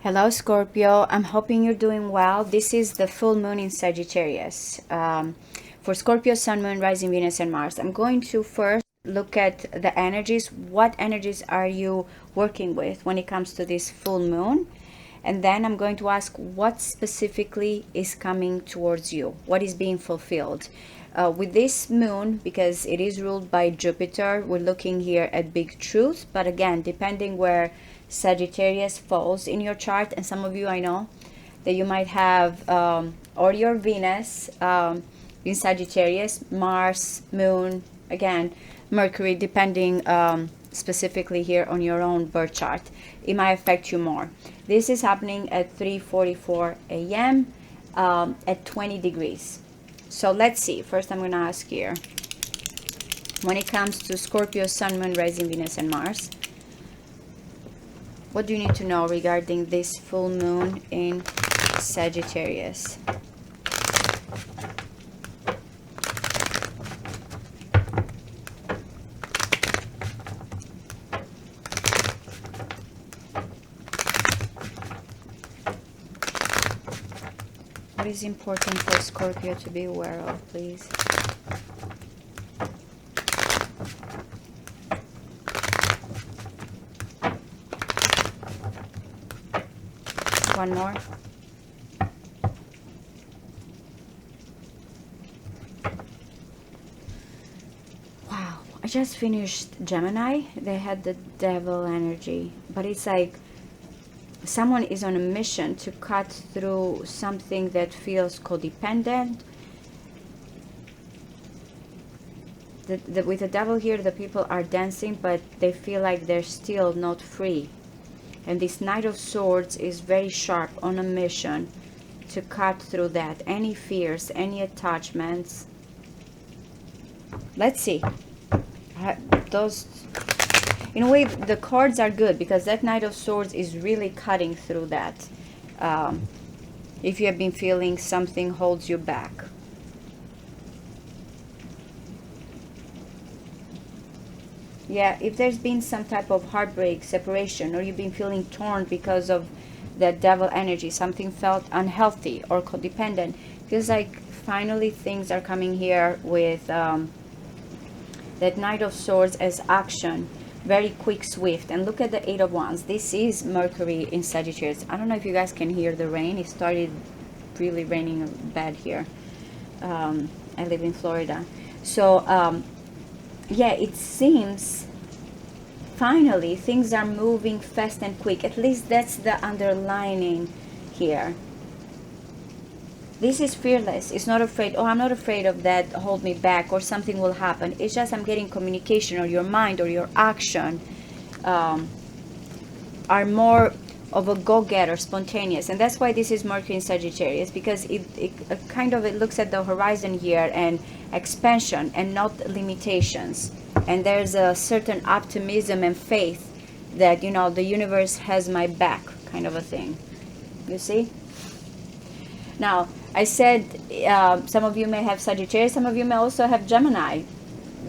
Hello, Scorpio. I'm hoping you're doing well. This is the full moon in Sagittarius. For Scorpio, Sun, Moon, Rising, Venus, and Mars. I'm going to first look at the energies. What energies are you working with when it comes to this full moon? And then I'm going to ask what specifically is coming towards you. What is being fulfilled? With this moon, because it is ruled by Jupiter, we're looking here at big truth. But again, depending where Sagittarius falls in your chart, and some of you I know that you might have or your Venus in Sagittarius, Mars, Moon, again Mercury, depending specifically here on your own birth chart, it might affect you more. This is happening at 3:44 a.m. At 20 degrees. So let's see. First, I'm going to ask here, when it comes to Scorpio, Sun, Moon, Rising, Venus, and Mars, what do you need to know regarding this full moon in Sagittarius? What is important for Scorpio to be aware of, please? One more. Wow, I just finished Gemini. They had the devil energy, but it's like someone is on a mission to cut through something that feels codependent. With the devil here, the people are dancing, but they feel like they're still not free. And this Knight of Swords is very sharp, on a mission to cut through that. Any fears, any attachments. Let's see. Those, in a way, the cards are good because that Knight of Swords is really cutting through that. If you have been feeling something holds you back. Yeah, if there's been some type of heartbreak, separation, or you've been feeling torn because of that devil energy, something felt unhealthy or codependent, feels like finally things are coming here with that Knight of Swords as action, very quick, swift. And look at the Eight of Wands. This is Mercury in Sagittarius. I don't know if you guys can hear the rain. It started really raining bad here. I live in Florida. So yeah, it seems finally things are moving fast and quick. At least that's the underlining here. This is fearless. It's not afraid. Oh, I'm not afraid of that. Hold me back, or something will happen. It's just I'm getting communication, or your mind or your action are more of a go-getter, spontaneous. And that's why this is Mercury in Sagittarius, because it kind of, it looks at the horizon here and expansion and not limitations. And there's a certain optimism and faith that, you know, the universe has my back, kind of a thing. You see? Now, I said some of you may have Sagittarius, some of you may also have Gemini.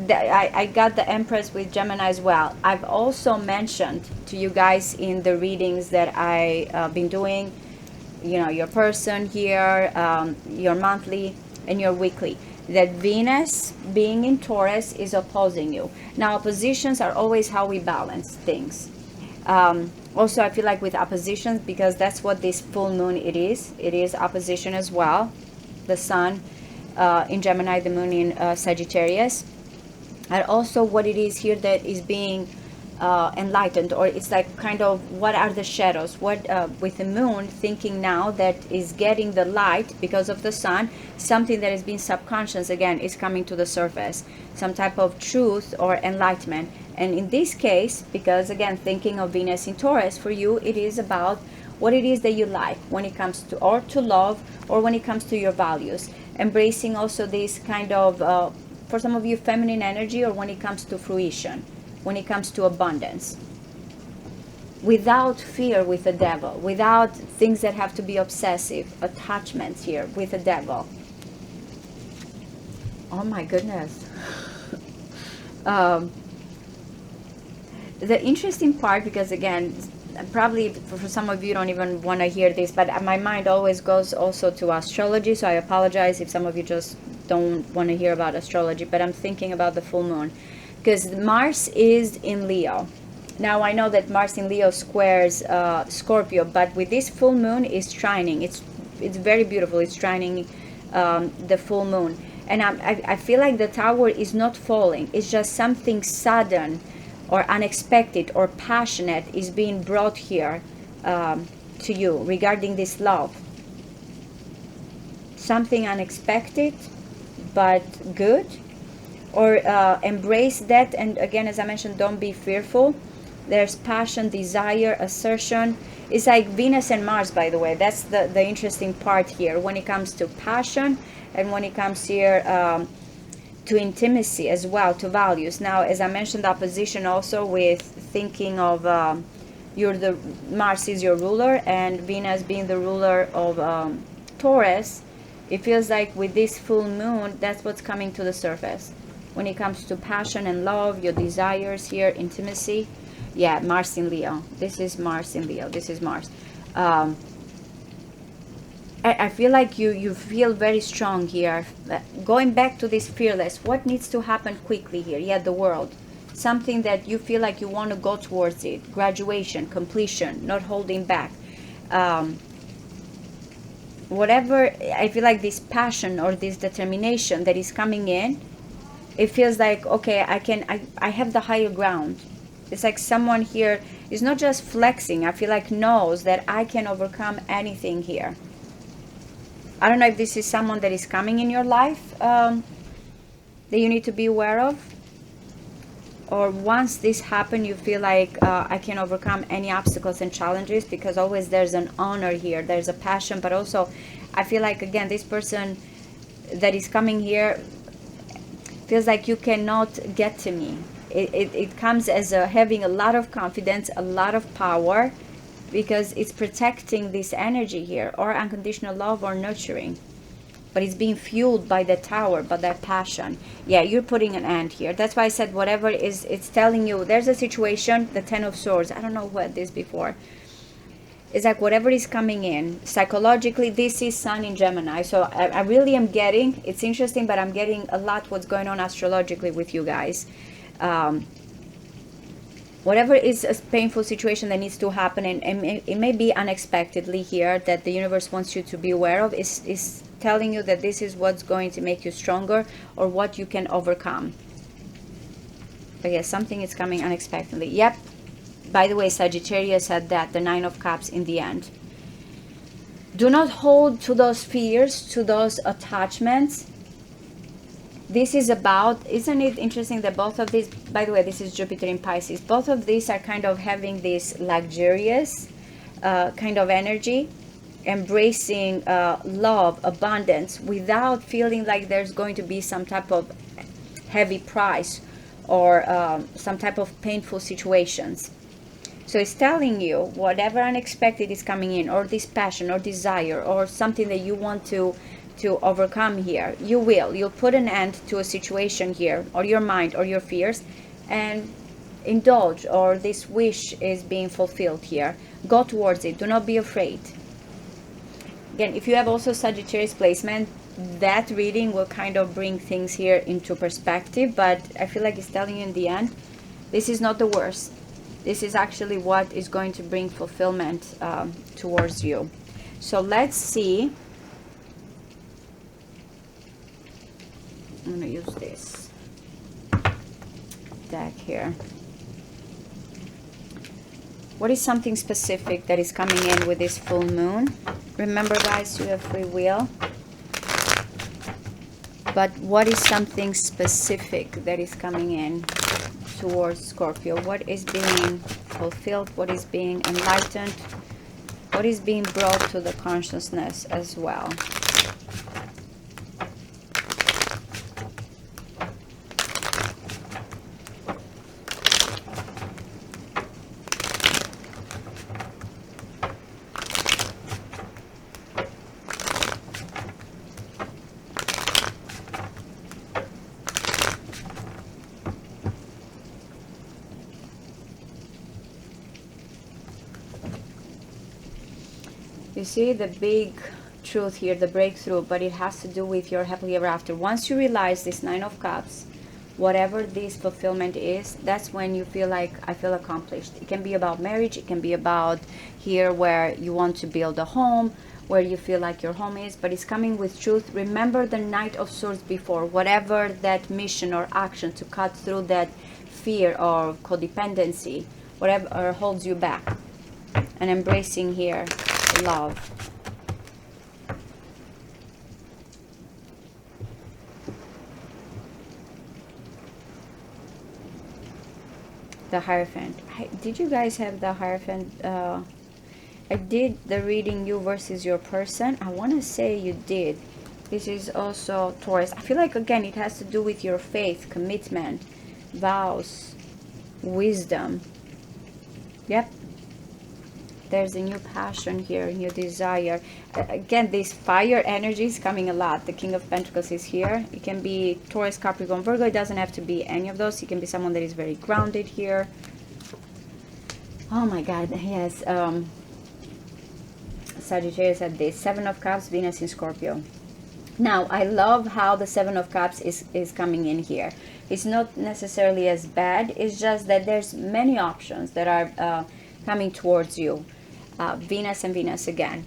I got the Empress with Gemini as well. I've also mentioned to you guys in the readings that I've been doing, you know, your person here, your monthly and your weekly, that Venus being in Taurus is opposing you. Now, oppositions are always how we balance things. Also, I feel like with oppositions, because that's what this full moon it is opposition as well. The sun in Gemini, the moon in Sagittarius. And also what it is here that is being enlightened, or it's like kind of what are the shadows, what with the moon thinking now that is getting the light because of the sun, something that has been subconscious again is coming to the surface, some type of truth or enlightenment. And in this case, because again thinking of Venus in Taurus, for you it is about what it is that you like when it comes to, or to love, or when it comes to your values, embracing also this kind of for some of you feminine energy, or when it comes to fruition, when it comes to abundance, without fear with the devil, without things that have to be obsessive attachments here with the devil. Oh my goodness. The interesting part, because again probably for some of you don't even want to hear this, but my mind always goes also to astrology, so I apologize if some of you just don't want to hear about astrology, but I'm thinking about the full moon because Mars is in Leo. Now I know that Mars in Leo squares Scorpio, but with this full moon is trining. It's very beautiful. It's trining the full moon, and I feel like the tower is not falling. It's just something sudden or unexpected or passionate is being brought here to you regarding this love. Something unexpected but good, or embrace that. And again, as I mentioned, don't be fearful. There's passion, desire, assertion. It's like Venus and Mars, by the way. That's the interesting part here when it comes to passion, and when it comes here to intimacy as well, to values. Now, as I mentioned, opposition also with thinking of Mars is your ruler, and Venus being the ruler of Taurus. It feels like with this full moon, that's what's coming to the surface when it comes to passion and love, your desires here, intimacy. Yeah, Mars in Leo. This is Mars in Leo. This is Mars. I feel like you feel very strong here. Going back to this fearless, what needs to happen quickly here? Yeah, the world. Something that you feel like you want to go towards it. Graduation, completion, not holding back. Whatever, I feel like this passion or this determination that is coming in, it feels like, okay, I have the higher ground. It's like someone here is not just flexing. I feel like knows that I can overcome anything here. I don't know if this is someone that is coming in your life that you need to be aware of. Or once this happens, you feel like I can overcome any obstacles and challenges, because always there's an honor here. There's a passion, but also I feel like, again, this person that is coming here feels like you cannot get to me. It comes as having a lot of confidence, a lot of power, because it's protecting this energy here, or unconditional love or nurturing. But it's being fueled by the tower, by that passion. Yeah, you're putting an end here. That's why I said whatever is, it's telling you, there's a situation, the Ten of Swords. I don't know who had this before. It's like whatever is coming in, psychologically, this is Sun in Gemini. So I really am getting, it's interesting, but I'm getting a lot what's going on astrologically with you guys. Whatever is a painful situation that needs to happen, and it may be unexpectedly here, that the universe wants you to be aware of, is telling you that this is what's going to make you stronger, or what you can overcome. But yeah, something is coming unexpectedly. Yep. By the way, Sagittarius had that, the Nine of Cups in the end. Do not hold to those fears, to those attachments. This is about, isn't it interesting that both of these, by the way, this is Jupiter in Pisces, both of these are kind of having this luxurious kind of energy, embracing love, abundance, without feeling like there's going to be some type of heavy price or some type of painful situations. So it's telling you whatever unexpected is coming in, or this passion or desire or something that you want to overcome here, you'll put an end to a situation here, or your mind or your fears, and indulge, or this wish is being fulfilled here. Go towards it. Do not be afraid. Again, if you have also Sagittarius placement, that reading will kind of bring things here into perspective, but I feel like it's telling you in the end, this is not the worst. This is actually what is going to bring fulfillment towards you. So let's see. I'm going to use this deck here. What is something specific that is coming in with this full moon? Remember, guys, you have free will. But what is something specific that is coming in towards Scorpio? What is being fulfilled? What is being enlightened? What is being brought to the consciousness as well? You see the big truth here, the breakthrough, but it has to do with your happily ever after. Once you realize this Nine of Cups, whatever this fulfillment is, that's when you feel like, I feel accomplished. It can be about marriage, it can be about here where you want to build a home, where you feel like your home is, but it's coming with truth. Remember the Knight of Swords before, whatever that mission or action to cut through that fear or codependency, whatever holds you back, and embracing here love. The Hierophant. Did you guys have the Hierophant? I did the reading you versus your person. I want to say you did. This is also Taurus. I feel like, again, it has to do with your faith, commitment, vows, wisdom. Yep. There's a new passion here, new desire. Again, this fire energy is coming a lot. The King of Pentacles is here. It can be Taurus, Capricorn, Virgo. It doesn't have to be any of those. It can be someone that is very grounded here. Oh my God, yes. Sagittarius had this. Seven of Cups, Venus in Scorpio. Now, I love how the Seven of Cups is coming in here. It's not necessarily as bad. It's just that there's many options that are coming towards you. Venus and Venus again.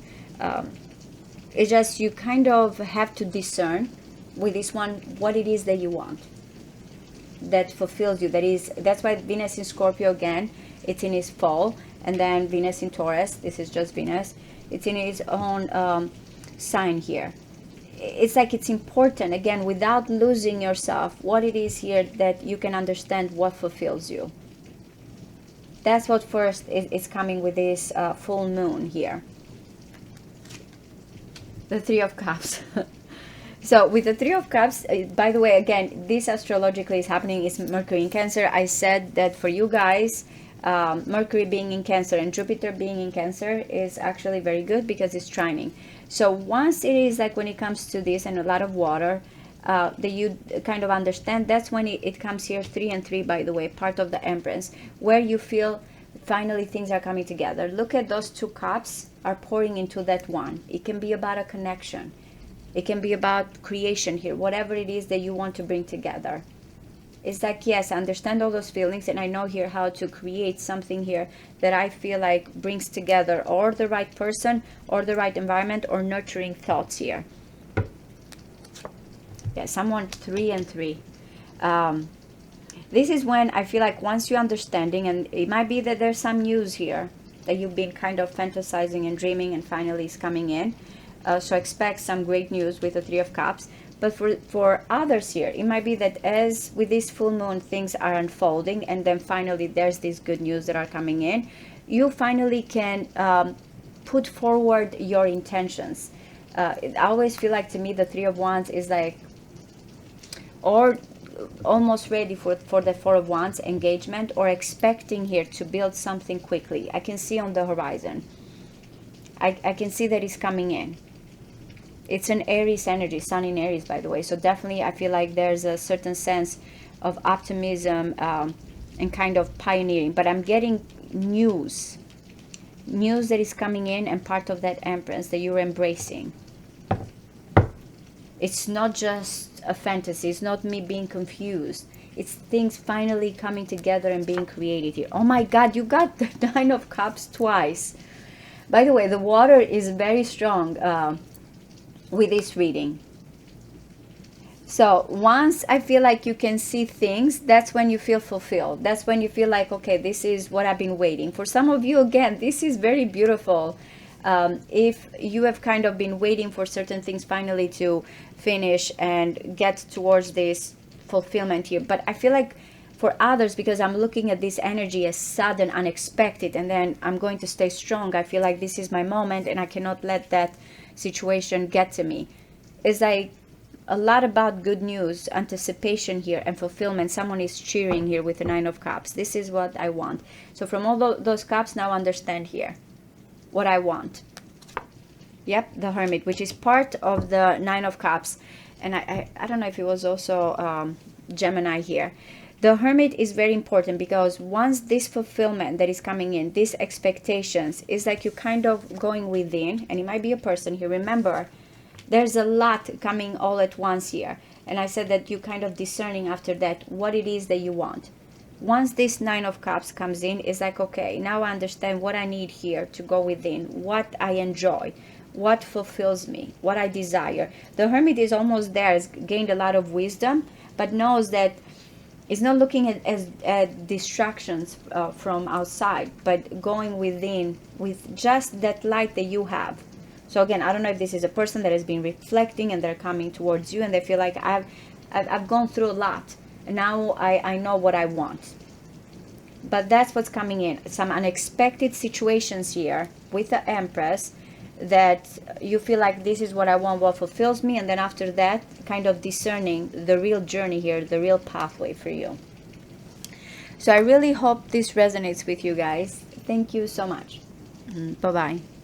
It's just you kind of have to discern with this one what it is that you want, that fulfills you. That's why Venus in Scorpio again, it's in his fall, and then Venus in Taurus, this is just Venus, it's in his own sign here. It's like it's important, again, without losing yourself, what it is here that you can understand what fulfills you. That's what first is coming with this full moon here. The Three of Cups. So with the Three of Cups, by the way, again, this astrologically is happening is Mercury in Cancer. I said that for you guys, Mercury being in Cancer and Jupiter being in Cancer is actually very good because it's trining. So once it is like when it comes to this and a lot of water, that you kind of understand, that's when it comes here, 3 and 3, by the way, part of the Empress, where you feel finally things are coming together. Look at those two cups are pouring into that one. It can be about a connection. It can be about creation here, whatever it is that you want to bring together. It's like, yes, I understand all those feelings, and I know here how to create something here that I feel like brings together or the right person or the right environment or nurturing thoughts here. Yeah, someone 3 and 3. This is when I feel like once you're understanding, and it might be that there's some news here that you've been kind of fantasizing and dreaming and finally is coming in. So expect some great news with the Three of Cups. But for others here, it might be that as with this full moon, things are unfolding, and then finally there's these good news that are coming in. You finally can put forward your intentions. I always feel like, to me, the Three of Wands is like, or almost ready for the Four of Wands engagement, or expecting here to build something quickly. I can see on the horizon. I can see that it's coming in. It's an Aries energy, Sun in Aries, by the way. So definitely I feel like there's a certain sense of optimism and kind of pioneering. But I'm getting news that is coming in, and part of that Empress that you're embracing. It's not just a fantasy. It's not me being confused. It's things finally coming together and being created here. Oh my God, you got the Nine of Cups twice. By the way, the water is very strong with this reading. So once I feel like you can see things, that's when you feel fulfilled. That's when you feel like, okay, this is what I've been waiting for. Some of you, again, this is very beautiful. If you have kind of been waiting for certain things finally to finish and get towards this fulfillment here. But I feel like for others, because I'm looking at this energy as sudden, unexpected, and then I'm going to stay strong. I feel like this is my moment and I cannot let that situation get to me. It's like a lot about good news, anticipation here, and fulfillment. Someone is cheering here with the Nine of Cups. This is what I want. So from all those cups, now understand here what I want. Yep, the Hermit, which is part of the Nine of Cups. And I don't know if it was also Gemini here. The Hermit is very important because once this fulfillment that is coming in, these expectations, is like you kind of going within, and it might be a person here. Remember, there's a lot coming all at once here. And I said that you kind of discerning after that what it is that you want. Once this Nine of Cups comes in, it's like, okay, now I understand what I need here to go within, what I enjoy, what fulfills me, what I desire. The Hermit is almost there, has gained a lot of wisdom, but knows that it's not looking at distractions from outside, but going within with just that light that you have. So again, I don't know if this is a person that has been reflecting and they're coming towards you and they feel like I've gone through a lot and now I know what I want. But that's what's coming in. Some unexpected situations here with the Empress that you feel like this is what I want, what fulfills me, and then after that kind of discerning the real journey here, the real pathway for you. So I really hope this resonates with you guys. Thank you so much. Bye-bye.